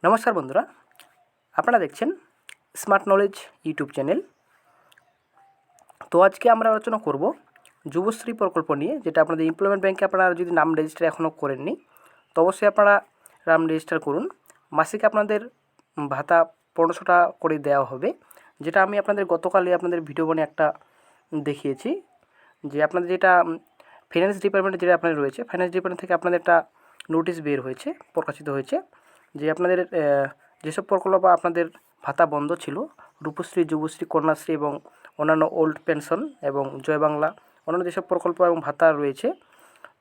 নমস্কার বন্ধুরা, আপনারা দেখছেন স্মার্ট নলেজ ইউটিউব চ্যানেল। তো আজকে আমরা আলোচনা করব যুবশ্রী প্রকল্প নিয়ে, যেটা আপনাদের এমপ্লয়মেন্ট ব্যাংকে আপনারা যদি নাম রেজিস্টার এখনও করেননি তো অবশ্যই আপনারা নাম রেজিস্টার করুন। মাসিক আপনাদের ভাতা 1500 টাকা করে দেওয়া হবে, যেটা আমি আপনাদের গতকালই আপনাদের ভিডিও বানিয়ে একটা দেখিয়েছি। যে আপনাদের যেটা ফাইন্যান্স ডিপার্টমেন্টে যেটা আপনাদের রয়েছে, ফাইন্যান্স ডিপার্টমেন্ট থেকে আপনাদের একটা নোটিশ বের হয়েছে, প্রকাশিত হয়েছে যে আপনাদের যেসব প্রকল্প আপনাদের ভাতা বন্ধ ছিল, রূপশ্রী, যুবশ্রী, কন্যাশ্রী এবং অন্যান্য ওল্ড পেনশন এবং জয় বাংলা, অন্যান্য যেসব প্রকল্প এবং ভাতা রয়েছে,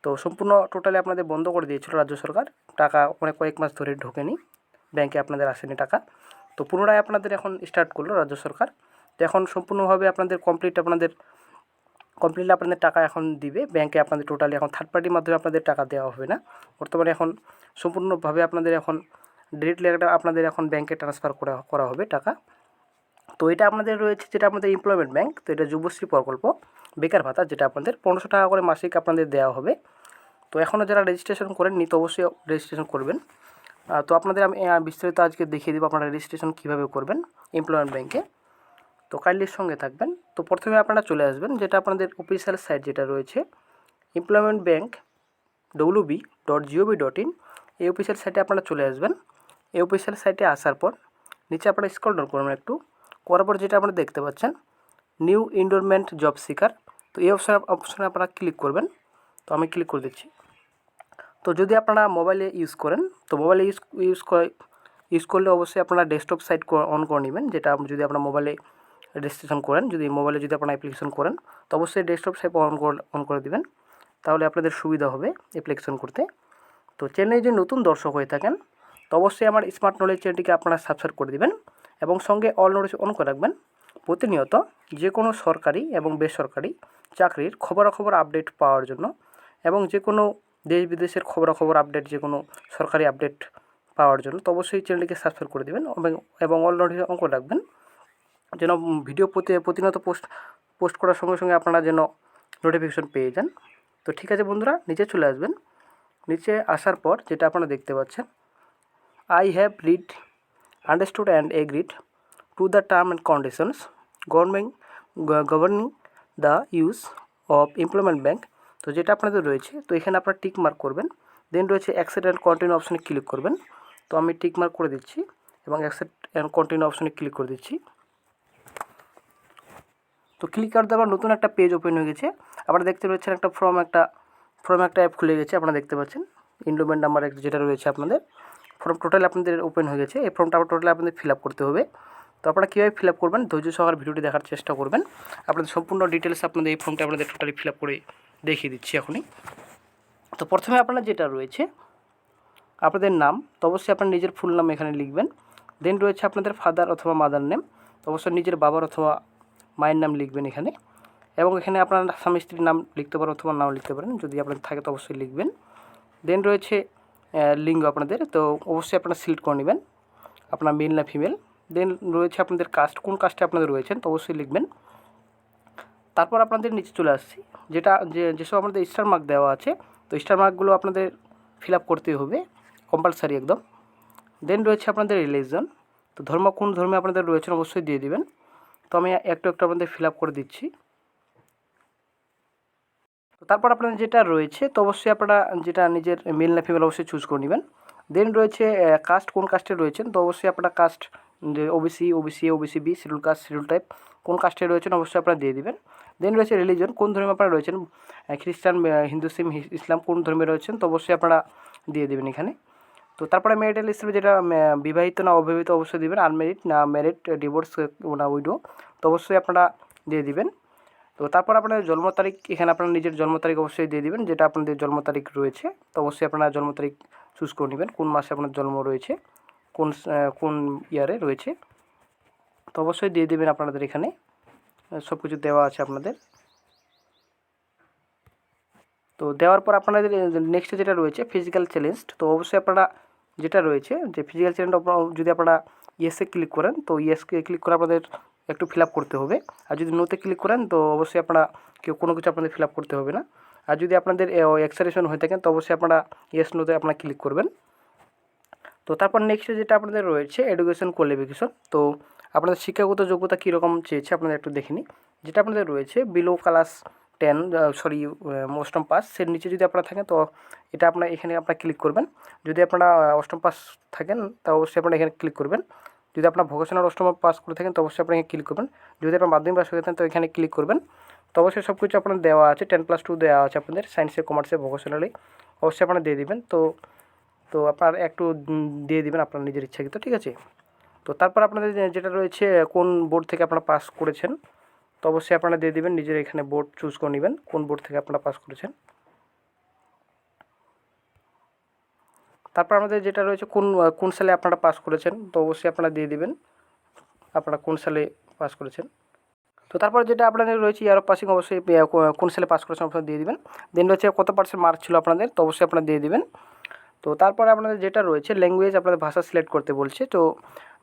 তো সম্পূর্ণ টোটালি আপনাদের বন্ধ করে দিয়েছিল রাজ্য সরকার। টাকা কয়েক মাস ধরে ঢোকেনি, ব্যাংকে আপনাদের আসেনি টাকা। তো পুনরায় আপনাদের এখন স্টার্ট করলো রাজ্য সরকার। তো এখন সম্পূর্ণভাবে আপনাদের কমপ্লিটলি আপনাদের টাকা এখন দিবে ব্যাংকে। আপনাদের টোটালি এখন থার্ড পার্টির মাধ্যমে আপনাদের টাকা দেওয়া হবে না। বর্তমানে এখন সম্পূর্ণভাবে আপনাদের এখন ডিরেক্টলি আপনাদের এখন ব্যাংকে ট্রান্সফার করা হবে টাকা। তো এটা আপনাদের রয়েছে যেটা আপনাদের এমপ্লয়মেন্ট ব্যাংক। তো এটা যুবশ্রী প্রকল্প বেকার ভাতা, যেটা আপনাদের 1500 টাকা করে মাসিক আপনাদের দেওয়া হবে। তো এখনও যারা রেজিস্ট্রেশন করেননি তো অবশ্যই রেজিস্ট্রেশন করবেন। তো আপনাদের আমি বিস্তারিত আজকে দেখিয়ে দেবো আপনারা রেজিস্ট্রেশন কীভাবে করবেন এমপ্লয়মেন্ট ব্যাংকে। তো কাইন্ডলি সঙ্গে থাকবেন। তো প্রথমে আপনারা চলে আসবেন যেটা আপনাদের অফিসিয়াল সাইট যেটা রয়েছে এমপ্লয়মেন্ট ব্যাংক wb.gov.in, এই অফিসিয়াল সাইটে আপনারা চলে আসবেন। এই অফিসিয়াল সাইটে আসার পর নিচে আপনারা স্ক্রল ডাউন করবেন একটু, করার পর যেটা আপনারা দেখতে পাচ্ছেন নিউ এনরোলমেন্ট জব সিকার, তো এই অপশনে আপনারা ক্লিক করবেন। তো আমি ক্লিক করে দিচ্ছি। তো যদি আপনারা মোবাইলে ইউজ করেন তো মোবাইলে ইউজ করলে অবশ্যই আপনারা ডেস্কটপ সাইট অন করে নেবেন। যেটা যদি আপনার মোবাইলে রেজিস্ট্রেশন করেন, যদি মোবাইলে যদি আপনারা অ্যাপ্লিকেশন করেন তো অবশ্যই ডেস্কটপ সাইট অন করে দেবেন, তাহলে আপনাদের সুবিধা হবে অ্যাপ্লিকেশন করতে। তো চ্যানেলে যদি নতুন দর্শক হয়ে থাকেন তো অবশ্যই আমার স্মার্ট নলেজ চ্যানেলটিকে আপনারা সাবস্ক্রাইব করে দেবেন এবং সঙ্গে অল নোটিস অন করে রাখবেন। প্রতিনিয়ত যে কোনো সরকারি এবং বেসরকারি চাকরির খবরাখবর আপডেট পাওয়ার জন্য এবং যে কোনো দেশ বিদেশের খবরাখবর আপডেট, যে কোনো সরকারি আপডেট পাওয়ার জন্য তো অবশ্যই চ্যানেলটিকে সাবস্ক্রাইব করে দেবেন এবং অল নোটিস অন করে রাখবেন, যেন ভিডিও প্রতিনিয়ত পোস্ট করার সঙ্গে সঙ্গে আপনারা যেন নোটিফিকেশন পেয়ে যান। তো ঠিক আছে বন্ধুরা, নিচে চলে আসবেন। নিচে আসার পর যেটা আপনারা দেখতে পাচ্ছেন I have read, understood and agreed to the term and conditions governing the use of employment bank, তো যেটা আপনাদের রয়েছে তো এখানে আপনারা টিক মার্ক করবেন। দেন রয়েছে অ্যাকসেপ্ট অ্যান্ড কন্টিনিউ অপশনে ক্লিক করবেন। তো আমি টিক মার্ক করে দিচ্ছি এবং অ্যাকসেপ্ট অ্যান্ড কন্টিনিউ অপশনে ক্লিক করে দিচ্ছি। তো ক্লিক করে দেওয়ার নতুন একটা পেজ ওপেন হয়ে গেছে। আপনারা দেখতে পাচ্ছেন একটা ফর্ম একটা অ্যাপ খুলে গেছে। আপনারা দেখতে পাচ্ছেন এনরোলমেন্ট নাম্বার যেটা রয়েছে আপনাদের ফর্ম টোটালি আপনাদের ওপেন হয়ে গেছে। এই ফর্মটা টোটালি আপনাদের ফিল আপ করতে হবে। তো আপনারা কীভাবে ফিল আপ করবেন ধৈর্য সহকারে ভিডিওটি দেখার চেষ্টা করবেন। আপনাদের সম্পূর্ণ ডিটেলস আপনাদের এই ফর্মটা আপনাদের টোটালি ফিল আপ করে দেখিয়ে দিচ্ছি এখনই। তো প্রথমে আপনারা যেটা রয়েছে আপনাদের নাম, তো অবশ্যই আপনার নিজের ফুল নাম এখানে লিখবেন। দেন রয়েছে আপনাদের ফাদার অথবা মাদার নেম, তো অবশ্যই নিজের বাবার অথবা মায়ের নাম লিখবেন এখানে। এবং এখানে আপনার স্বামী স্ত্রীর নাম লিখতে পারেন অথবা নাও লিখতে পারেন, যদি আপনাদের থাকে তো অবশ্যই লিখবেন। দেন রয়েছে লিঙ্গ আপনাদের, তো অবশ্যই আপনারা সিলেক্ট করে নেবেন আপনার মেল না ফিমেল। দেন রয়েছে আপনাদের কাস্ট, কোন কাস্টে আপনাদের রয়েছেন তো অবশ্যই লিখবেন। তারপর আপনাদের নিচে চলে আসছি যেসব আপনাদের স্টার মার্ক দেওয়া আছে, তো স্টার মার্কগুলো আপনাদের ফিল আপ করতে হবে কম্পালসারি একদম। দেন রয়েছে আপনাদের রিলিজন, তো ধর্ম কোন ধর্মে আপনাদের রয়েছেন অবশ্যই দিয়ে দিবেন। তো আমি একটু আপনাদের ফিল আপ করে দিচ্ছি। তো তারপর আপনাদের যেটা রয়েছে তো অবশ্যই আপনারা যেটা নিজের মেল না ফিমেল অবশ্যই চুজ করে নেবেন। দেন রয়েছে কাস্ট, কোন কাস্টে রয়েছেন তো অবশ্যই আপনারা কাস্ট যে OBC B, schedule caste, schedule type কোন কাস্টে রয়েছেন অবশ্যই আপনারা দিয়ে দিবেন। দেন রয়েছে রিলিজন, কোন ধর্মে আপনারা রয়েছেন, খ্রিস্টান, হিন্দুসিম, ইসলাম কোন ধর্মে রয়েছেন তো অবশ্যই আপনারা দিয়ে দেবেন এখানে। তো তারপরে ম্যারিটাল হিসেবে যেটা বিবাহিত না অবিবাহিত অবশ্যই দেবেন, আনম্যারিড না ম্যারিড, ডিভোর্স না উইডো তো অবশ্যই আপনারা দিয়ে দিবেন। তো তারপর আপনাদের জন্ম তারিখ, এখানে আপনারা নিজের জন্ম তারিখ অবশ্যই দিয়ে দিবেন, যেটা আপনাদের জন্ম তারিখ রয়েছে তো অবশ্যই আপনারা জন্ম তারিখ চুজ করে নেবেন, কোন মাসে আপনার জন্ম রয়েছে, কোন ইয়ারে রয়েছে তো অবশ্যই দিয়ে দেবেন। আপনাদের এখানে সব কিছু দেওয়া আছে আপনাদের। তো দেওয়ার পর আপনাদের নেক্সটে যেটা রয়েছে ফিজিক্যাল চ্যালেঞ্জ, তো অবশ্যই আপনারা যেটা রয়েছে যে ফিজিক্যাল চ্যালেঞ্জ যদি আপনারা ইয়েসে ক্লিক করেন তো ইয়েসকে ক্লিক করে আপনাদের একটু ফিল আপ করতে হবে। আর যদি নোতে ক্লিক করেন তো অবশ্যই আপনারা কোনো কিছু আপনাদের ফিল আপ করতে হবে না। আর যদি আপনাদের এক্সারেশন হয়ে থাকেন তো অবশ্যই আপনারা ইয়েস নোতে আপনারা ক্লিক করবেন। তো তারপর নেক্সটে যেটা আপনাদের রয়েছে এডুকেশন কোয়ালিফিকেশন। তো আপনাদের শিক্ষাগত যোগ্যতা কীরকম চেয়েছে আপনাদের একটু দেখে নিই। যেটা আপনাদের রয়েছে বিলো ক্লাস 10 অষ্টম পাস, এর নিচে যদি আপনারা থাকেন তো এটা আপনার এখানে আপনারা ক্লিক করবেন। যদি আপনারা অষ্টম পাস থাকেন তা অবশ্যই আপনারা এখানে ক্লিক করবেন। যদি আপনার ভোকেশনাল অষ্টম পাস করে থাকেন তো অবশ্যই আপনারা এখানে ক্লিক করবেন। যদি আপনার মাধ্যমিক পাস হয়ে থাকেন তো এখানে ক্লিক করবেন। তো অবশ্যই সব কিছু আপনার দেওয়া আছে, 10+2 দেওয়া আছে আপনাদের সায়েন্সে, কমার্সে, ভোকেশনালি অবশ্যই আপনারা দিয়ে দিবেন। তো আপনার একটু দিয়ে দিবেন আপনার নিজের ইচ্ছাকৃত, ঠিক আছে। তো তারপর আপনাদের যেটা রয়েছে কোন বোর্ড থেকে আপনারা পাস করেছেন তো অবশ্যই আপনারা দিয়ে দিবেন, নিজের এখানে বোর্ড চুজ করে নেবেন কোন বোর্ড থেকে আপনারা পাস করেছেন। তারপর আমাদের যেটা রয়েছে কোন সালে আপনারা পাস করেছেন তো অবশ্যই আপনারা দিয়ে দিবেন আপনারা কোন সালে পাস করেছেন। তো তারপর যেটা আপনাদের রয়েছে ইয়ার অফ পাসিং, অবশ্যই কোন সালে পাস করেছেন আপনারা দিয়ে দিবেন। দেন রয়েছে কত % মার্ক ছিল আপনাদের তো অবশ্যই আপনারা দিয়ে দিবেন। তো তারপরে আপনাদের যেটা রয়েছে ল্যাঙ্গুয়েজ, আপনাদের ভাষা সিলেক্ট করতে বলছে। তো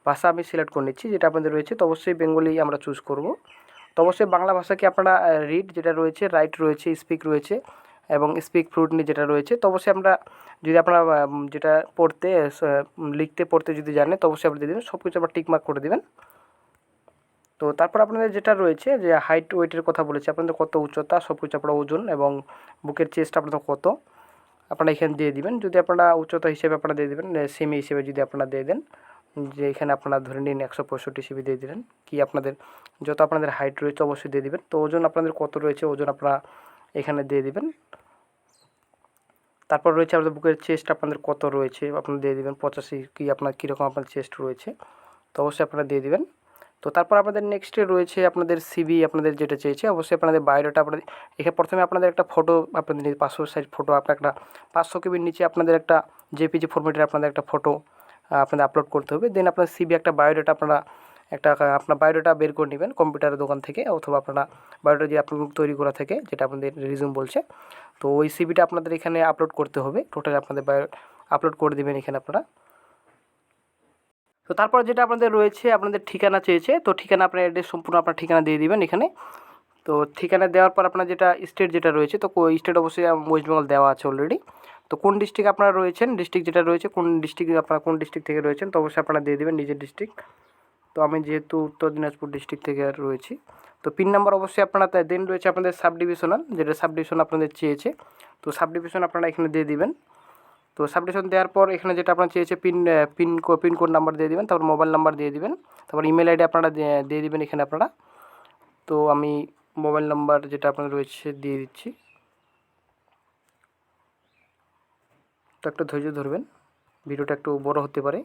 ভাষা আমি সিলেক্ট করে নিচ্ছি যেটা আপনাদের রয়েছে। তো অবশ্যই বেঙ্গলি আমরা চুজ করব। তো অবশ্যই বাংলা ভাষাকে আপনারা রিড যেটা রয়েছে, রাইট রয়েছে, স্পিক রয়েছে এবং স্পিক ফ্লুয়েন্টলি যেটা রয়েছে। তো অবশ্যই আমরা যদি আপনারা যেটা পড়তে লিখতে পড়তে যদি জানেন তো অবশ্যই আপনি দিয়ে দেবেন, সব কিছু আপনারা টিক মার্ক করে দেবেন। তো তারপর আপনাদের যেটা রয়েছে যে হাইট ওয়েটের কথা বলেছে, আপনাদের কত উচ্চতা, সব কিছু আপনার ওজন এবং বুকের চেস্ট আপনাদের কত আপনারা এখানে দিয়ে দিবেন। যদি আপনারা উচ্চতা হিসেবে আপনারা দিয়ে দেবেন, সেমি হিসেবে যদি আপনারা দিয়ে দেন যে এখানে আপনারা ধরে নিন 165 হিসেবে দিয়ে দিলেন, কি আপনাদের যত আপনাদের হাইট রয়েছে অবশ্যই দিয়ে দিবেন। তো ওজন আপনাদের কত রয়েছে ওজন আপনারা এখানে দিয়ে দিবেন। তারপর রয়েছে আপনাদের বুকের চেস্ট আপনাদের কত রয়েছে আপনারা দিয়ে দিবেন, 85 কি আপনার কীরকম আপনার চেস্ট রয়েছে তো অবশ্যই আপনারা দিয়ে দিবেন। তো তারপর আপনাদের নেক্সটে রয়েছে আপনাদের সিভি, আপনাদের যেটা চেয়েছে অবশ্যই আপনাদের বায়োডাটা আপনাদের এখানে প্রথমে আপনাদের একটা ফটো আপনাদের পাসপোর্ট সাইজ ফটো আপনার একটা 500 কেবির নিচে আপনাদের একটা জেপিজি ফরম্যাটের আপনাদের একটা ফটো আপনাদের আপলোড করতে হবে। দেন আপনার সিভি একটা বায়োডাটা আপনারা একটা আপনার বায়োডাটা বের করে নেবেন কম্পিউটারের দোকান থেকে, অথবা আপনারা বায়োডাটা যে আপনার তৈরি করা থেকে যেটা আপনাদের রিজিউম বলছে তো ওই সিভিটা আপনাদের এখানে আপলোড করতে হবে। টোটাল আপনাদের বায়ো আপলোড করে দেবেন এখানে আপনারা। তো তারপর যেটা আপনাদের রয়েছে আপনাদের ঠিকানা চেয়েছে, তো ঠিকানা আপনার অ্যাড্রেস সম্পূর্ণ আপনার ঠিকানা দিয়ে দিবেন এখানে। তো ঠিকানা দেওয়ার পর আপনার যেটা স্টেট যেটা রয়েছে তো স্টেট অবশ্যই ওয়েস্ট বেঙ্গল দেওয়া আছে অলরেডি। তো কোন ডিস্ট্রিক্ট আপনারা রয়েছেন, ডিস্ট্রিক্ট যেটা রয়েছে কোন ডিস্ট্রিক্টে আপনারা কোন ডিস্ট্রিক্ট থেকে রয়েছেন তো অবশ্যই আপনারা দিয়ে দেবেন নিজের ডিস্ট্রিক্ট। তো আমি যেহেতু উত্তর দিনাজপুর ডিস্ট্রিক্ট থেকে রয়েছি তো পিন নাম্বার অবশ্যই আপনারা দেন রয়েছে আপনাদের সাব ডিভিশনাল যেটা সাব ডিভিশন আপনাদের চেয়েছে তো সাব ডিভিশন আপনারা এখানে দিয়ে দিবেন। তো সাব ডিভিশন দেওয়ার পর এখানে যেটা আপনার চেয়েছে পিনকোড নাম্বার দিয়ে দিবেন, তারপর মোবাইল নাম্বার দিয়ে দিবেন, তারপর ইমেল আইডি আপনারা দিয়ে দিবেন এখানে আপনারা। তো আমি মোবাইল নাম্বার যেটা আপনার রয়েছে দিয়ে দিচ্ছি, তো একটু ধৈর্য ধরবেন, ভিডিওটা একটু বড় হতে পারে।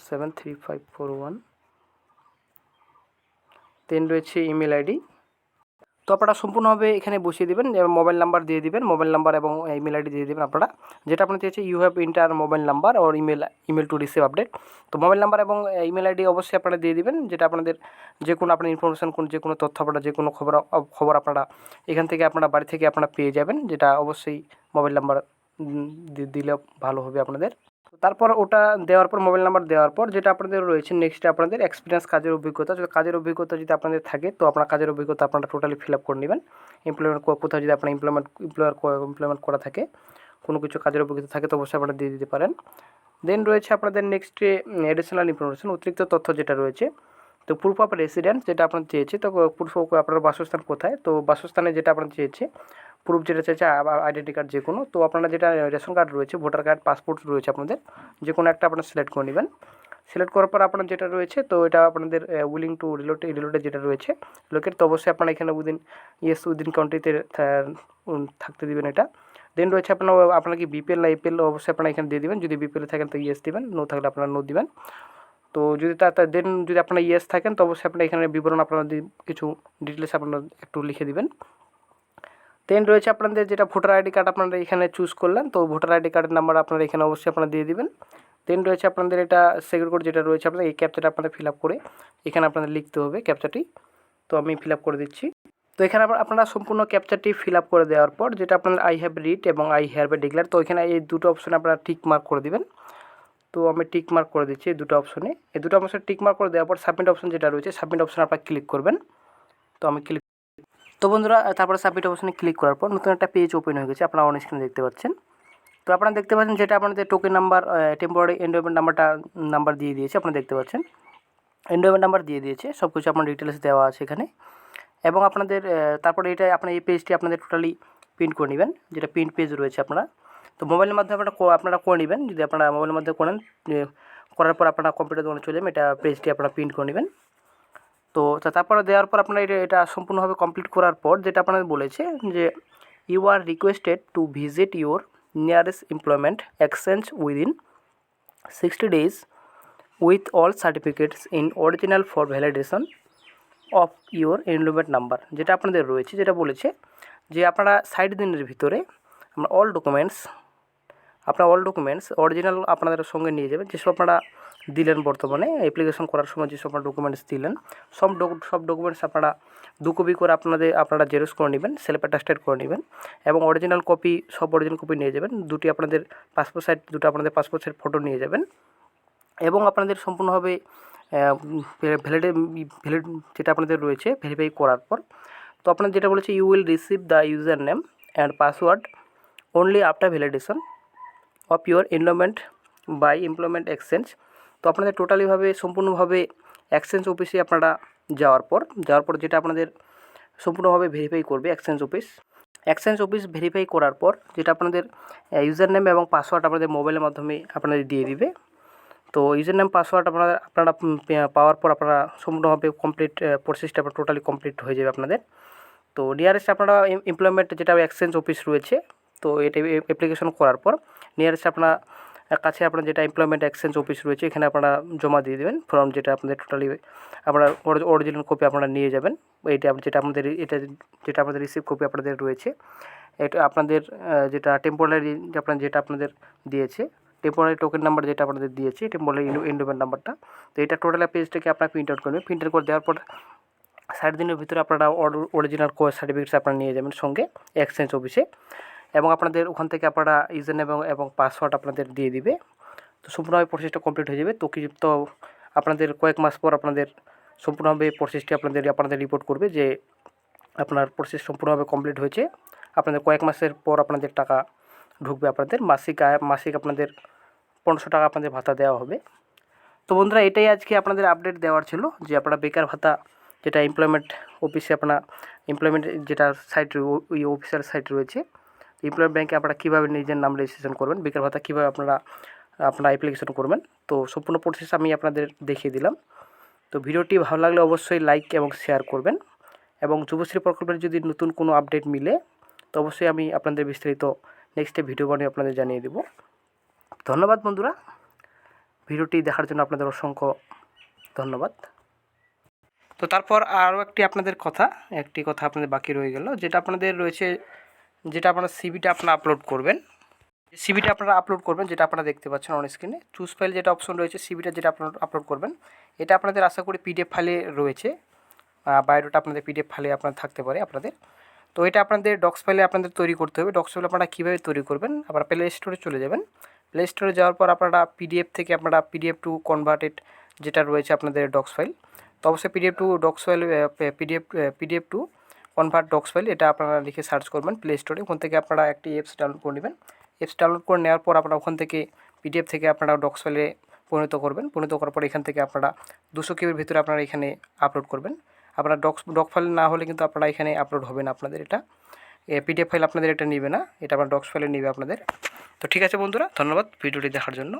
73541 দেন রয়েছে ইমেল আইডি। তো আপনারা সম্পূর্ণভাবে এখানে বসিয়ে দেবেন, মোবাইল নাম্বার দিয়ে দিবেন, মোবাইল নাম্বার এবং ইমেল আইডি দিয়ে দেবেন আপনারা যেটা আপনার চেয়েছে you have enter mobile number or email to receive update. তো মোবাইল নাম্বার এবং ইমেল আইডি অবশ্যই আপনারা দিয়ে দিবেন যেটা আপনাদের যে কোনো আপনার ইনফরমেশান যে কোনো তথ্য আপনারা যে কোনো খবর আপনারা এখান থেকে আপনারা বাড়ি থেকে আপনারা পেয়ে যাবেন, যেটা অবশ্যই মোবাইল নাম্বার দিলে ভালো হবে আপনাদের। তারপর ওটা দেওয়ার পর মোবাইল নাম্বার দেওয়ার পর যেটা আপনাদের রয়েছে নেক্সট আপনাদের এক্সপিরিয়েন্স কাজের অভিজ্ঞতা, যদি কাজের অভিজ্ঞতা যদি আপনাদের থাকে তো আপনার কাজের অভিজ্ঞতা আপনারা টোটালি ফিল আপ করে নেবেন। এমপ্লয়মেন্ট কোথাও যদি আপনার এমপ্লয়মেন্ট করা থাকে কোনো কিছু কাজের অভিজ্ঞতা থাকে তো অবশ্যই আপনারা দিয়ে দিতে পারেন। দেন রয়েছে আপনাদের নেক্সটে অ্যাডিশনাল ইনফরমেশন অতিরিক্ত তথ্য যেটা রয়েছে তো প্রুফ অফ রেসিডেন্স যেটা আপনার চেয়েছে, তো প্রুফ অফ আপনার বাসস্থান কোথায় তো বাসস্থানে যেটা আপনার চেয়েছে প্রুফ যেটা চাইছে আবার আইডেন্টি কার্ড যে কোনো, তো আপনারা যেটা রেশন কার্ড রয়েছে ভোটার কার্ড পাসপোর্ট রয়েছে আপনাদের যে কোনো একটা আপনারা সিলেক্ট করে নেবেন। সিলেক্ট করার পর আপনার যেটা রয়েছে তো এটা আপনাদের উইলিং টু রিলোটেড যেটা রয়েছে লোকের, তো অবশ্যই আপনারা এখানে উইদিন কান্ট্রিতে থাকতে দেবেন এটা। দেন রয়েছে আপনার কি বিপিএল না এপিএল অবশ্যই আপনারা এখানে দিয়ে দেবেন, যদি বিপিএল থাকেন তো ইয়েস দেবেন, নো থাকলে আপনারা নো দিবেন। তো যদি দেন যদি আপনারা ইয়েস থাকেন তো অবশ্যই আপনারা এখানে বিবরণ আপনারা কিছু ডিটেলস আপনারা একটু লিখে দিবেন। দেন রয়েছে আপনাদের যেটা ভোটার আইডি কার্ড আপনারা এখানে চুজ করলেন তো ভোটার আইডি কার্ডের নাম্বার আপনারা এখানে অবশ্যই আপনারা দিয়ে দিবেন। দেন রয়েছে আপনাদের এটা সিকিউর কোড যেটা রয়েছে আপনাদের এই ক্যাপচাটা আপনাদের ফিল আপ করে এখানে আপনাদের লিখতে হবে ক্যাপচাটি, তো আমি ফিল আপ করে দিচ্ছি। তো এখানে আপনারা সম্পূর্ণ ক্যাপচারটি ফিল আপ করে দেওয়ার পর যেটা আপনাদের আই হ্যাভ রিড এবং আই হ্যাভ ডিক্লেয়ার, তো এখানে এই দুটো অপশনে আপনারা টিক মার্ক করে দিবেন। তো আমি টিক মার্ক করে দিচ্ছি এই দুটো অপশনে, এই দুটো অপশনে টিক মার্ক করে দেওয়ার পর সাবমিট অপশন যেটা রয়েছে সাবমিট অপশনে আপনারা ক্লিক করবেন। তো আমি ক্লিক, তো বন্ধুরা তারপরে সাবমিট অপশনে ক্লিক করার পর নতুন একটা পেজ ওপেন হয়ে গেছে আপনারা অন স্ক্রিনে দেখতে পাচ্ছেন। তো আপনারা দেখতে পাচ্ছেন যেটা আপনাদের token number temporary endowment number দিয়ে দিয়েছে, আপনারা দেখতে পাচ্ছেন এন্ডোমেন্ট নাম্বার দিয়ে দিয়েছে, সব কিছু আপনার ডিটেলস দেওয়া আছে এখানে। এবং আপনাদের তারপরে এটা আপনার এই পেজটি আপনাদের টোটালি প্রিন্ট করে নেবেন, যেটা প্রিন্ট পেজ রয়েছে আপনারা। তো মোবাইলের মাধ্যমে আপনারা করে নেবেন, যদি আপনারা মোবাইলের মধ্যে করেন, করার পর আপনারা কম্পিউটার দোকানে চলে যাবেন, এটা পেজটি আপনারা প্রিন্ট করে নেবেন। তো তারপরে দেওয়ার পর আপনারা এটা সম্পূর্ণভাবে কমপ্লিট করার পর যেটা আপনাদের বলেছে যে you are requested to visit your nearest employment exchange within 60 days with all certificates in original for validation of your enrollment number, যেটা আপনাদের রয়েছে, যেটা বলেছে যে আপনারা 60 দিনের ভিতরে আমরা অল ডকুমেন্টস অরিজিনাল আপনাদের সঙ্গে নিয়ে যাবেন, যেসব আপনারা দিলেন বর্তমানে অ্যাপ্লিকেশন করার সময় যেসব আপনারা ডকুমেন্টস দিলেন, সব ডকুমেন্টস আপনারা 2 কপি করে আপনারা জেরক্স করে নেবেন, সেলফ অ্যাটাস্টেড করে নেবেন, এবং অরিজিনাল কপি নিয়ে যাবেন। দুটো আপনাদের পাসপোর্ট সাইজ ফটো নিয়ে যাবেন, এবং আপনাদের সম্পূর্ণভাবে ভ্যালিড যেটা আপনাদের রয়েছে ভেরিফাই করার পর, তো আপনাদের যেটা বলেছে you will receive the user name and password only after validation of your enrolment by employment exchange. তো আপনাদের টোটালিভাবে সম্পূর্ণভাবে এক্সচেঞ্জ অফিসে আপনারা যাওয়ার পর যেটা আপনাদের সম্পূর্ণভাবে ভেরিফাই করবে এক্সচেঞ্জ অফিস ভেরিফাই করার পর যেটা আপনাদের ইউজার নেম এবং পাসওয়ার্ড আপনাদের মোবাইলের মাধ্যমে আপনাদের দিয়ে দিবে। তো ইউজার নেম পাসওয়ার্ড আপনারা পাওয়ার পর আপনারা সম্পূর্ণভাবে কমপ্লিট প্রসেসটা টোটালি কমপ্লিট হয়ে যাবে আপনাদের। তো নিয়ারেস্ট আপনারা এমপ্লয়মেন্ট যেটা এক্সচেঞ্জ অফিস রয়েছে, তো এটা অ্যাপ্লিকেশন করার পর নিয়ারেস্ট আপনার যেটা এমপ্লয়মেন্ট এক্সচেঞ্জ অফিস রয়েছে, এখানে আপনারা জমা দিয়ে দেবেন ফর্ম, যেটা আপনাদের টোটালি আপনারা অরিজিনাল কপি আপনারা নিয়ে যাবেন। যেটা আপনাদের রিসিভ কপি আপনাদের রয়েছে, এটা আপনাদের যেটা টেম্পোরারি যেটা আপনাদের দিয়েছে, টেম্পোরারি টোকেন নাম্বার যেটা আপনাদের দিয়েছে, টেম্পোরারি এন্ডোমেন্ট নাম্বারটা। তো এটা টোটাল পেজটাকে আপনারা প্রিন্ট আউট করবেন। প্রিন্ট আউট করে দেওয়ার পর 60 দিনের ভিতরে আপনারা অরিজিনাল সার্টিফিকেটস আপনারা নিয়ে যাবেন সঙ্গে এক্সচেঞ্জ অফিসে, এবং আপনাদের ওখান থেকে আপনারা ইউজার নেম এবং পাসওয়ার্ড আপনাদের দিয়ে দিবে। তো সম্পূর্ণভাবে প্রসেসটা কমপ্লিট হয়ে যাবে। তো আপনাদের কয়েক মাস পর আপনাদের সম্পূর্ণভাবে প্রসেসটি আপনাদের রিপোর্ট করবে যে আপনার প্রসেস সম্পূর্ণভাবে কমপ্লিট হয়েছে। আপনাদের কয়েক মাসের পর আপনাদের টাকা ঢুকবে, আপনাদের মাসিক আপনাদের 1500 টাকা আপনাদের ভাতা দেওয়া হবে। তো বন্ধুরা, এটাই আজকে আপনাদের আপডেট দেওয়ার ছিল, যে আপনারা বেকার ভাতা যেটা এমপ্লয়মেন্ট অফিসে এমপ্লয়মেন্ট যেটা সাইট ওই অফিসিয়াল সাইট রয়েছে, এমপ্লয়মেন্ট ব্যাংকে আপনারা কীভাবে নিজের নাম রেজিস্ট্রেশন করবেন, বেকার ভাতা কীভাবে আপনারা অ্যাপ্লিকেশন করবেন, তো সম্পূর্ণ প্রসেস আমি আপনাদের দেখিয়ে দিলাম। তো ভিডিওটি ভালো লাগলে অবশ্যই লাইক এবং শেয়ার করবেন, এবং যুবশ্রী প্রকল্পের যদি নতুন কোনো আপডেট মিলে তো অবশ্যই আমি আপনাদের বিস্তারিত নেক্সটে ভিডিও বানিয়ে আপনাদের জানিয়ে দেব। ধন্যবাদ বন্ধুরা, ভিডিওটি দেখার জন্য আপনাদের অসংখ্য ধন্যবাদ। তো তারপর আরও একটি কথা আপনাদের বাকি রয়ে গেল, যেটা আপনাদের রয়েছে, যেটা আপনারা সিভিটা আপলোড করবেন, যেটা আপনারা দেখতে পাচ্ছেন অন স্ক্রিনে চুজ ফাইল যেটা অপশন রয়েছে, সিভিটা যেটা আপনারা আপলোড করবেন, এটা আপনাদের আশা করি পিডিএফ ফাইলে রয়েছে, বায়োডাটা আপনাদের পিডিএফ ফাইলে আপনার থাকতে পারে আপনাদের। তো এটা আপনাদের ডক্স ফাইলে আপনাদের তৈরি করতে হবে। ডক্স ফাইল আপনারা কীভাবে তৈরি করবেন, আপনারা প্লে স্টোরে চলে যাবেন। প্লে স্টোরে যাওয়ার পর আপনারা পিডিএফ টু কনভার্টেড যেটা রয়েছে আপনাদের ডক্স ফাইল, তো অবশ্যই PDF to convert docs file এটা আপনারা লিখে সার্চ করবেন প্লে স্টোরে। ওখান থেকে আপনারা একটি অ্যাপস ডাউনলোড করে নেবেন। অ্যাপস ডাউনলোড করে নেওয়ার পর আপনারা ওখান থেকে পিডিএফ থেকে আপনারা ডক্স ফাইলে পরিণত করার পর এখান থেকে আপনারা 200 কেবির ভিতরে আপনারা এখানে আপলোড করবেন। আপনার ডক ফাইল না হলে কিন্তু আপনারা এখানে আপলোড হবে না, আপনাদের এটা পিডিএফ ফাইল আপনাদের এটা নেবে না, এটা আপনার ডক্স ফাইলে নেবে আপনাদের। তো ঠিক আছে বন্ধুরা, ধন্যবাদ ভিডিওটি দেখার জন্য।